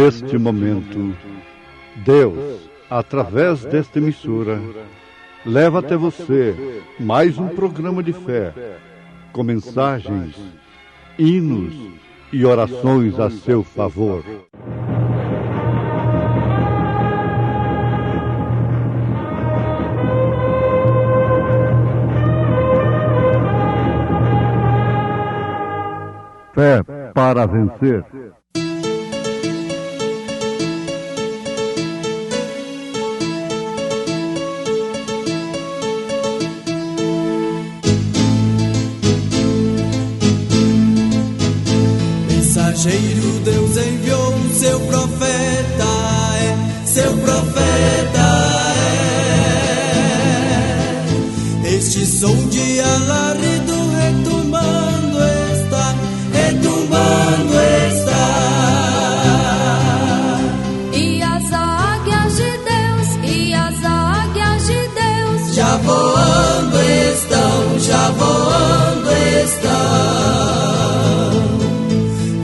Neste momento, Deus, através desta emissora, leva até você mais um programa de fé, com mensagens, hinos e orações a seu favor. Fé para vencer. Mensageiro, Deus enviou o seu profeta, seu profeta Este som de alarido retumbando está, E as águias de Deus, já voando estão.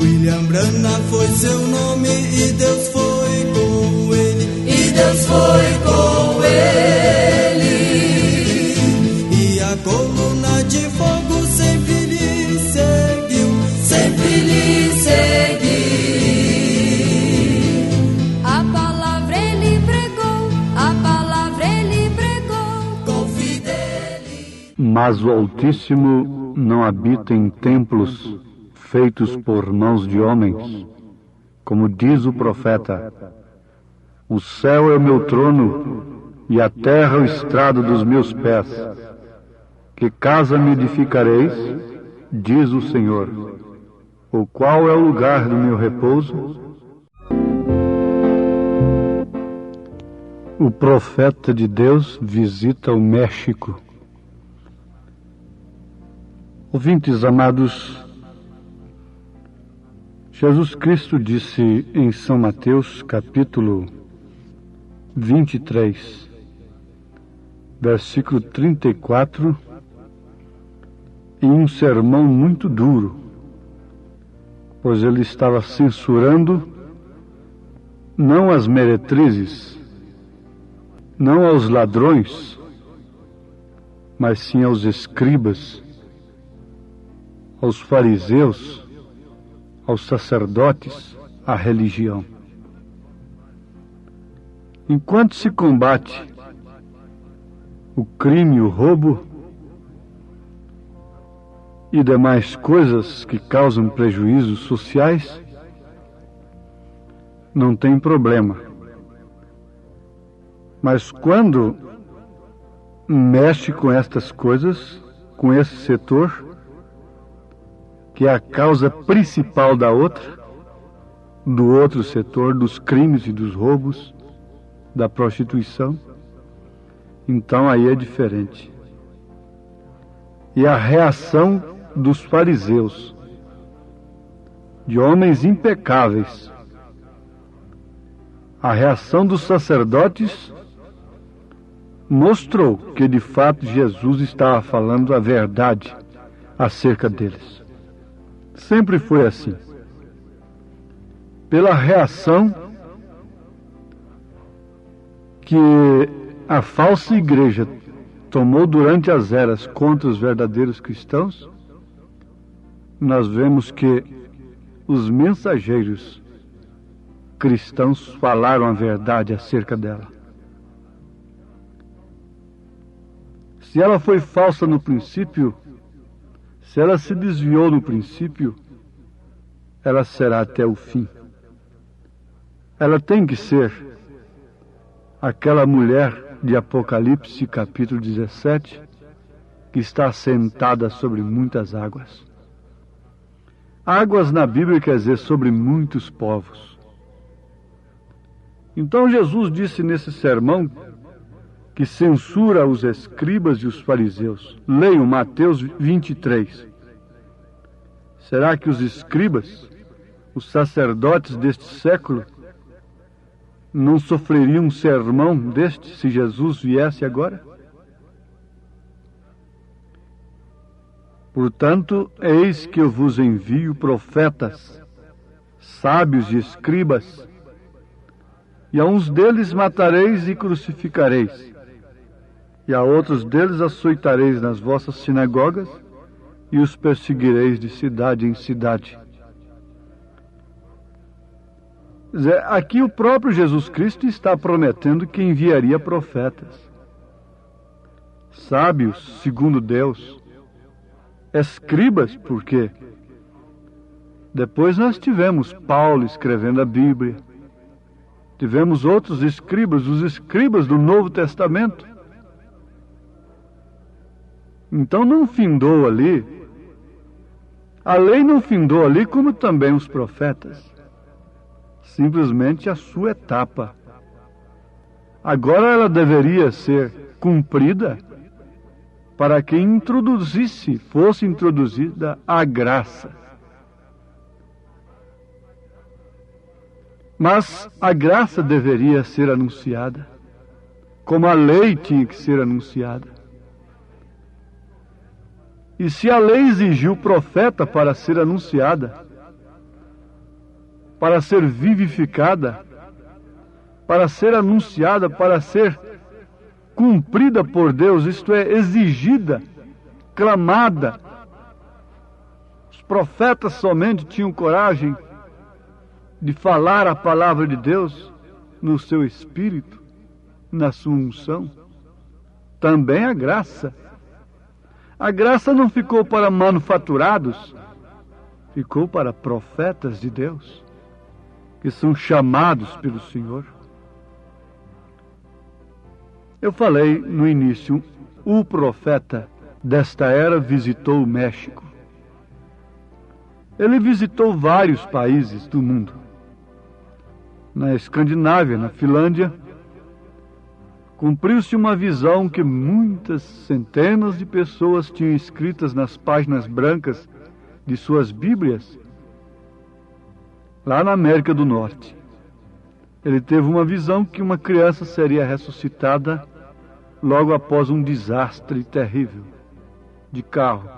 William Branham foi seu nome e Deus foi com ele, E a coluna de fogo sempre lhe seguiu. A palavra ele pregou, Com fidelidade. Mas o Altíssimo não habita em templos feitos por mãos de homens, como diz o profeta: o céu é o meu trono e a terra o estrado dos meus pés. Que casa me edificareis, diz o Senhor, o qual é o lugar do meu repouso? O profeta de Deus visita o México. Ouvintes amados, Jesus Cristo disse em São Mateus, capítulo 23, versículo 34, em um sermão muito duro, pois ele estava censurando não as meretrizes, não aos ladrões, mas sim aos escribas, aos fariseus, aos sacerdotes, à religião. Enquanto se combate o crime, o roubo e demais coisas que causam prejuízos sociais, não tem problema. Mas quando mexe com estas coisas, com esse setor, que é a causa principal do outro setor, dos crimes e dos roubos, da prostituição, então aí é diferente. E a reação dos fariseus, de homens impecáveis, a reação dos sacerdotes mostrou que de fato Jesus estava falando a verdade acerca deles. Sempre foi assim. Pela reação que a falsa igreja tomou durante as eras contra os verdadeiros cristãos, nós vemos que os mensageiros cristãos falaram a verdade acerca dela. Se ela foi falsa no princípio, se ela se desviou no princípio, ela será até o fim. Ela tem que ser aquela mulher de Apocalipse, capítulo 17, que está sentada sobre muitas águas. Águas na Bíblia quer dizer sobre muitos povos. Então Jesus disse nesse sermão que censura os escribas e os fariseus. Leiam Mateus 23. Será que os escribas, os sacerdotes deste século, não sofreriam um sermão deste se Jesus viesse agora? Portanto, eis que eu vos envio profetas, sábios e escribas, E a uns deles matareis e crucificareis, e a outros deles açoitareis nas vossas sinagogas, e os perseguireis de cidade em cidade. Aqui o próprio Jesus Cristo está prometendo que enviaria profetas, sábios segundo Deus, escribas, porque depois nós tivemos Paulo escrevendo a Bíblia, tivemos outros escribas, os escribas do Novo Testamento. Então não findou ali, a lei não findou ali, como também os profetas. Simplesmente a sua etapa. Agora ela deveria ser cumprida para que fosse introduzida a graça. Mas a graça deveria ser anunciada, como a lei tinha que ser anunciada. E se a lei exigiu profeta para ser anunciada, para ser vivificada, para ser anunciada, para ser cumprida por Deus, isto é, exigida, clamada. Os profetas somente tinham coragem de falar a palavra de Deus no seu espírito, na sua unção. Também a graça. A graça não ficou para manufaturados, ficou para profetas de Deus, que são chamados pelo Senhor. Eu falei no início, o profeta desta era visitou o México. Ele visitou vários países do mundo. Na Escandinávia, na Finlândia, cumpriu-se uma visão que muitas centenas de pessoas tinham escritas nas páginas brancas de suas Bíblias, lá na América do Norte. Ele teve uma visão que uma criança seria ressuscitada logo após um desastre terrível de carro.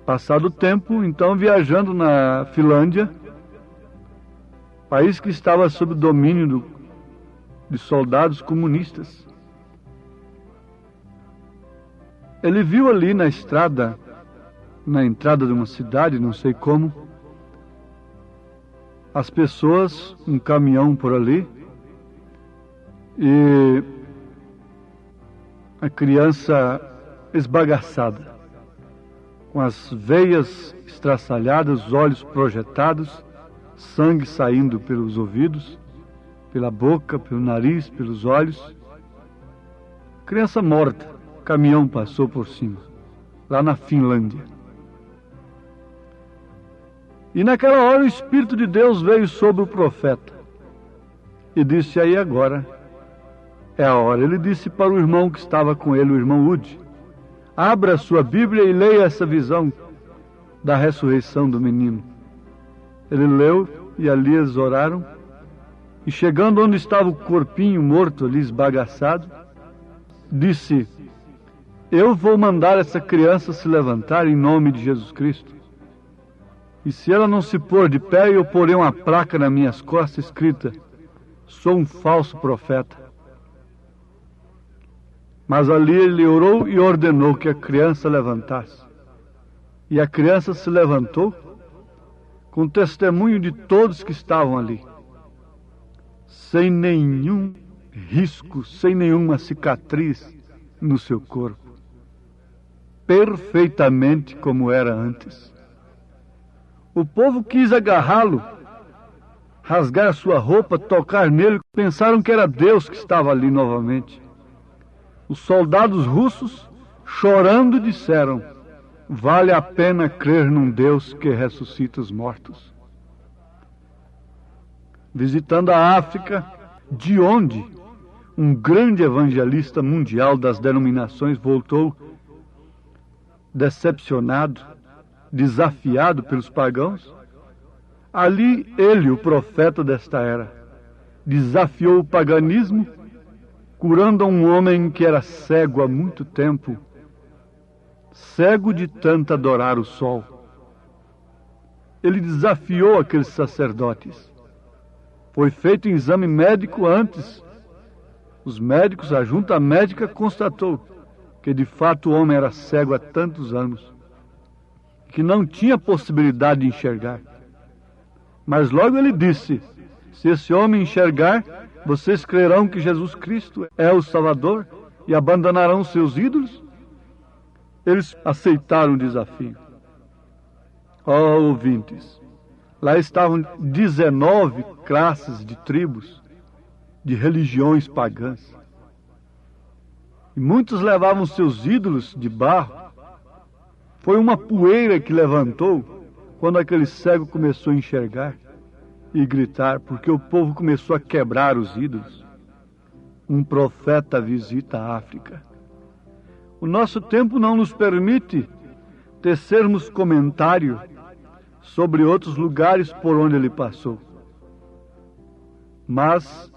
Passado o tempo, então, viajando na Finlândia, país que estava sob domínio de soldados comunistas, ele viu ali na estrada, na entrada de uma cidade, não sei como, as pessoas, um caminhão por ali, e a criança esbagaçada, com as veias estraçalhadas, os olhos projetados, sangue saindo pelos ouvidos, pela boca, pelo nariz, pelos olhos. Criança morta, caminhão passou por cima, lá na Finlândia. E naquela hora o Espírito de Deus veio sobre o profeta e disse: aí agora é a hora. Ele disse para o irmão que estava com ele, o irmão Udi: abra a sua Bíblia e leia essa visão da ressurreição do menino. Ele leu e ali eles oraram, e chegando onde estava o corpinho morto ali, esbagaçado, disse: eu vou mandar essa criança se levantar em nome de Jesus Cristo. E se ela não se pôr de pé, eu porei uma placa nas minhas costas escrita: sou um falso profeta. Mas ali ele orou e ordenou que a criança levantasse. E a criança se levantou, com testemunho de todos que estavam ali, sem nenhum risco, sem nenhuma cicatriz no seu corpo, perfeitamente como era antes. O povo quis agarrá-lo, rasgar a sua roupa, tocar nele, pensaram que era Deus que estava ali novamente. Os soldados russos, chorando, disseram: vale a pena crer num Deus que ressuscita os mortos. Visitando a África, de onde um grande evangelista mundial das denominações voltou decepcionado, desafiado pelos pagãos, ali ele, o profeta desta era, desafiou o paganismo, curando um homem que era cego há muito tempo, cego de tanto adorar o sol. Ele desafiou aqueles sacerdotes Foi feito um exame médico antes. Os médicos, a junta médica constatou que de fato o homem era cego há tantos anos, que não tinha possibilidade de enxergar. Mas logo ele disse: se esse homem enxergar, vocês crerão que Jesus Cristo é o Salvador e abandonarão seus ídolos? Eles aceitaram o desafio. Ó ouvintes, lá estavam 19 classes de tribos, de religiões pagãs. E muitos levavam seus ídolos de barro. Foi uma poeira que levantou quando aquele cego começou a enxergar e gritar, porque o povo começou a quebrar os ídolos. Um profeta visita a África. O nosso tempo não nos permite tecermos comentário sobre outros lugares por onde ele passou. Mas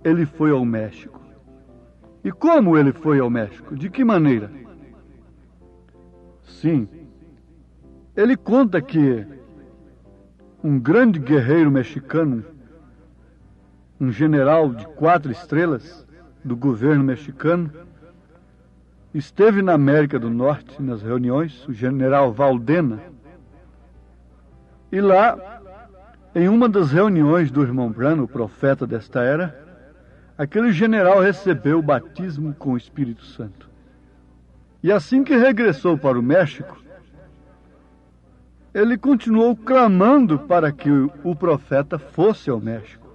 ele foi ao México. E como ele foi ao México? De que maneira? Sim, ele conta que um grande guerreiro mexicano, um general de 4 estrelas do governo mexicano, esteve na América do Norte nas reuniões, o general Valdena. E lá, em uma das reuniões do irmão Branham, o profeta desta era, aquele general recebeu o batismo com o Espírito Santo. E assim que regressou para o México, ele continuou clamando para que o profeta fosse ao México.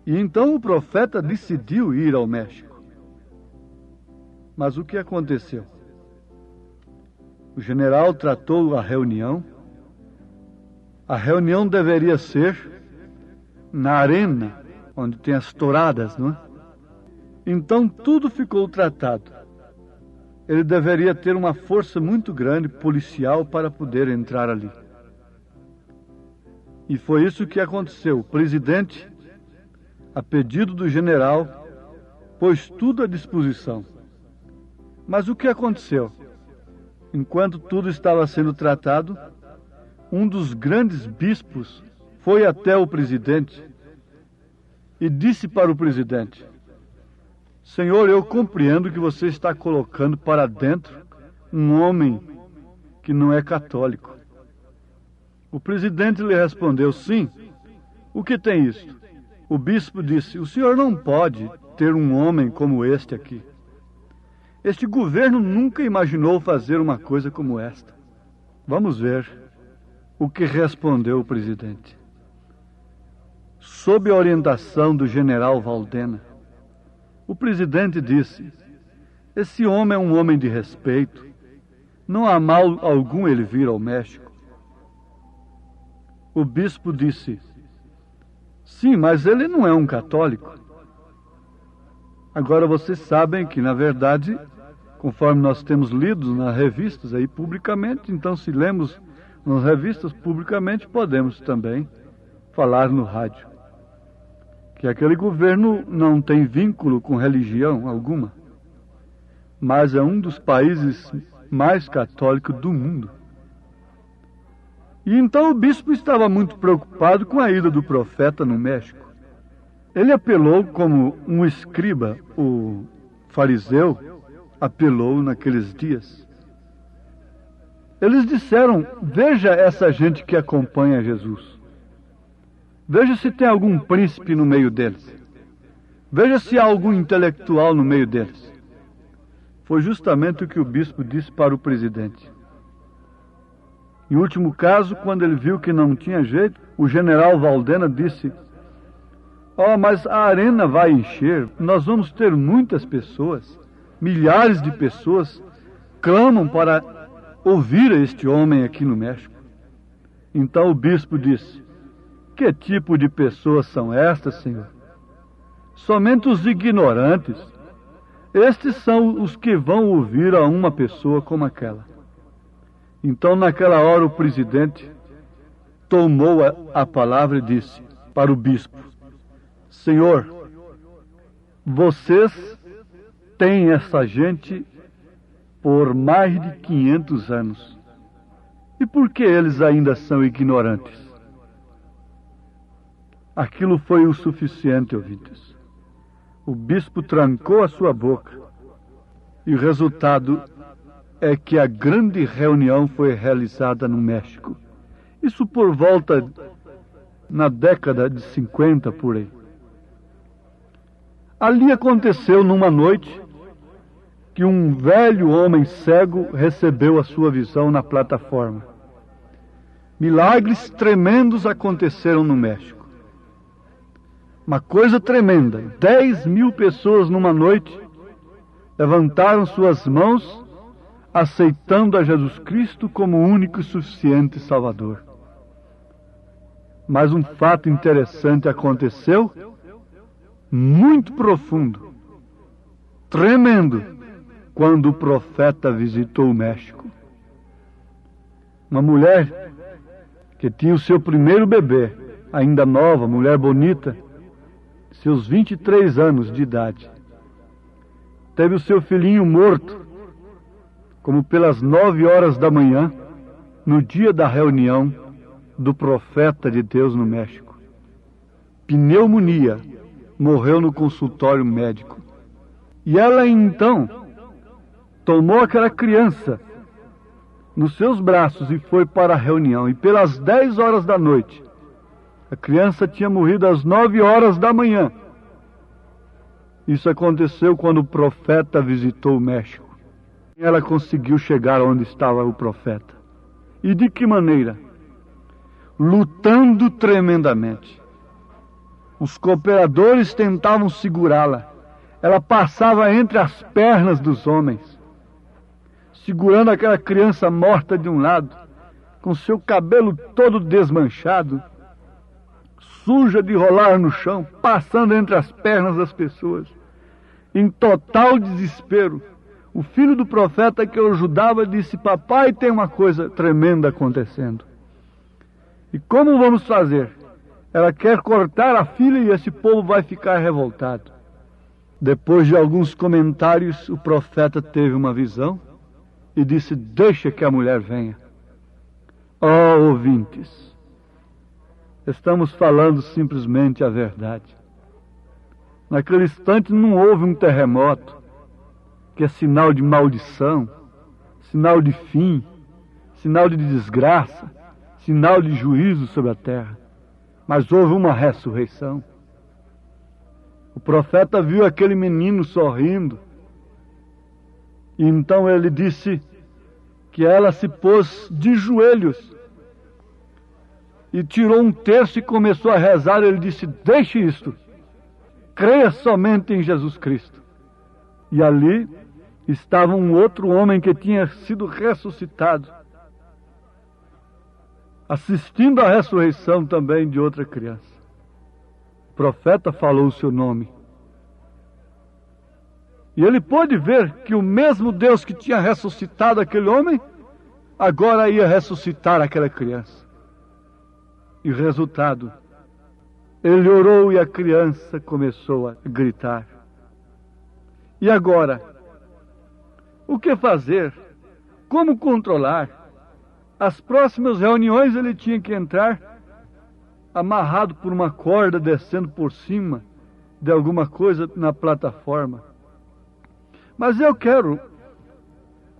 E então o profeta decidiu ir ao México. Mas o que aconteceu? O general tratou a reunião. A reunião deveria ser na arena, onde tem as touradas, não é? Então tudo ficou tratado. Ele deveria ter uma força muito grande, policial, para poder entrar ali. E foi isso que aconteceu. O presidente, a pedido do general, pôs tudo à disposição. Mas o que aconteceu? Enquanto tudo estava sendo tratado, um dos grandes bispos foi até o presidente e disse para o presidente: Senhor, eu compreendo que você está colocando para dentro um homem que não é católico. O presidente lhe respondeu: sim. O que tem isto? O bispo disse: o senhor não pode ter um homem como este aqui. Este governo nunca imaginou fazer uma coisa como esta. Vamos ver o que respondeu o presidente. Sob a orientação do general Valdena, o presidente disse: esse homem é um homem de respeito. Não há mal algum ele vir ao México. O bispo disse: sim, mas ele não é um católico. Agora vocês sabem que, na verdade, conforme nós temos lido nas revistas aí publicamente, então se lemos nas revistas publicamente, podemos também falar no rádio que aquele governo não tem vínculo com religião alguma, mas é um dos países mais católicos do mundo. E então o bispo estava muito preocupado com a ida do profeta no México. Ele apelou como um escriba, o fariseu, apelou naqueles dias. Eles disseram: veja essa gente que acompanha Jesus. Veja se tem algum príncipe no meio deles. Veja se há algum intelectual no meio deles. Foi justamente o que o bispo disse para o presidente. Em último caso, quando ele viu que não tinha jeito, o general Valdena disse: mas a arena vai encher, nós vamos ter muitas pessoas, milhares de pessoas clamam para ouvir este homem aqui no México. Então o bispo disse: que tipo de pessoas são estas, Senhor? Somente os ignorantes. Estes são os que vão ouvir a uma pessoa como aquela. Então, naquela hora, o presidente tomou a palavra e disse para o bispo: Senhor, vocês têm essa gente por mais de 500 anos. E por que eles ainda são ignorantes? Aquilo foi o suficiente, ouvintes. O bispo trancou a sua boca e o resultado é que a grande reunião foi realizada no México. Isso por volta na década de 50, por aí. Ali aconteceu numa noite que um velho homem cego recebeu a sua visão na plataforma. Milagres tremendos aconteceram no México. Uma coisa tremenda. 10.000 pessoas numa noite levantaram suas mãos, aceitando a Jesus Cristo como único e suficiente Salvador. Mas um fato interessante aconteceu, muito profundo, tremendo, quando o profeta visitou o México. Uma mulher que tinha o seu primeiro bebê, ainda nova, mulher bonita, seus 23 anos de idade, teve o seu filhinho morto, como pelas 9 horas da manhã, no dia da reunião do profeta de Deus no México. Pneumonia, morreu no consultório médico. E ela então tomou aquela criança nos seus braços e foi para a reunião. E pelas 10 horas da noite, a criança tinha morrido às 9 horas da manhã. Isso aconteceu quando o profeta visitou o México. Ela conseguiu chegar onde estava o profeta. E de que maneira? Lutando tremendamente. Os cooperadores tentavam segurá-la. Ela passava entre as pernas dos homens, segurando aquela criança morta de um lado, com seu cabelo todo desmanchado, suja de rolar no chão, passando entre as pernas das pessoas. Em total desespero, o filho do profeta que eu ajudava disse: papai, tem uma coisa tremenda acontecendo. E como vamos fazer? Ela quer cortar a filha e esse povo vai ficar revoltado. Depois de alguns comentários, o profeta teve uma visão e disse: deixa que a mulher venha. Oh, ouvintes, estamos falando simplesmente a verdade. Naquele instante não houve um terremoto, que é sinal de maldição, sinal de fim, sinal de desgraça, sinal de juízo sobre a terra. Mas houve uma ressurreição. O profeta viu aquele menino sorrindo. E então ele disse que ela se pôs de joelhos e tirou um terço e começou a rezar. Ele disse: deixe isto, creia somente em Jesus Cristo. E ali estava um outro homem que tinha sido ressuscitado, assistindo à ressurreição também de outra criança. O profeta falou o seu nome. E ele pôde ver que o mesmo Deus que tinha ressuscitado aquele homem, agora ia ressuscitar aquela criança. E o resultado, ele orou e a criança começou a gritar. E agora, o que fazer? Como controlar? As próximas reuniões ele tinha que entrar amarrado por uma corda, descendo por cima de alguma coisa na plataforma. Mas eu quero,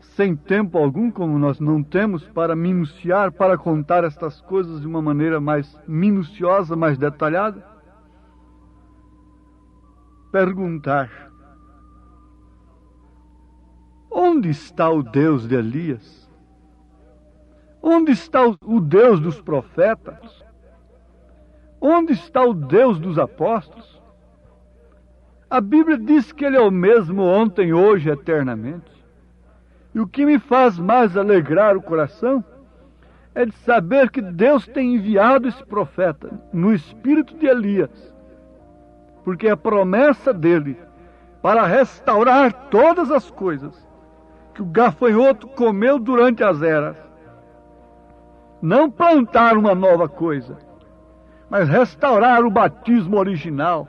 sem tempo algum, como nós não temos, para minuciar, para contar estas coisas de uma maneira mais minuciosa, mais detalhada, perguntar: onde está o Deus de Elias? Onde está o Deus dos profetas? Onde está o Deus dos apóstolos? A Bíblia diz que Ele é o mesmo ontem, hoje, eternamente. E o que me faz mais alegrar o coração é de saber que Deus tem enviado esse profeta no espírito de Elias, porque é a promessa dele para restaurar todas as coisas que o gafanhoto comeu durante as eras. Não plantar uma nova coisa, mas restaurar o batismo original,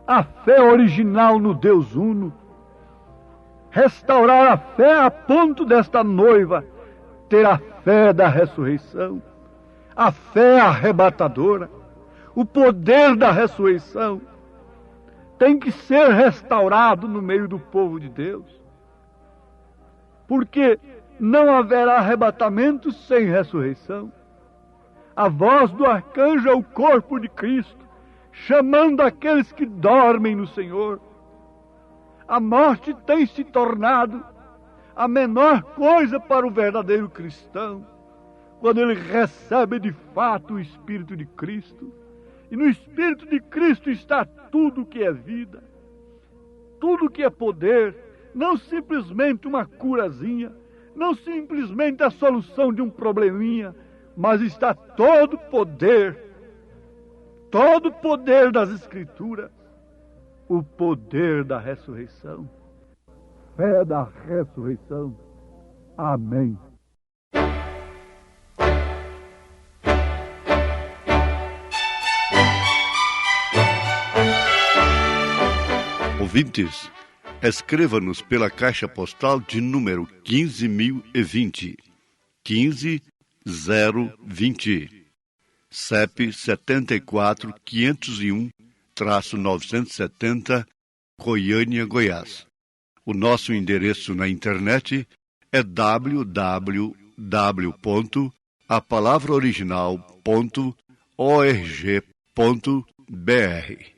a fé original no Deus Uno. Restaurar a fé a ponto desta noiva ter a fé da ressurreição, a fé arrebatadora, o poder da ressurreição tem que ser restaurado no meio do povo de Deus. Porque não haverá arrebatamento sem ressurreição. A voz do arcanjo é o corpo de Cristo, chamando aqueles que dormem no Senhor. A morte tem se tornado a menor coisa para o verdadeiro cristão, quando ele recebe de fato o Espírito de Cristo. E no Espírito de Cristo está tudo que é vida, tudo que é poder, não simplesmente uma curazinha, não simplesmente a solução de um probleminha, mas está todo o poder das Escrituras, o poder da ressurreição, fé da ressurreição. Amém. Ouvintes, escreva-nos pela caixa postal de número 15.020, 15020, CEP 74.501-970, Goiânia, Goiás. O nosso endereço na internet é www.apalavraoriginal.org.br.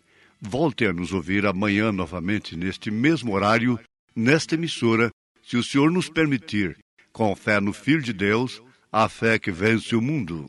Volte a nos ouvir amanhã novamente neste mesmo horário, nesta emissora, se o Senhor nos permitir, com fé no Filho de Deus, a fé que vence o mundo.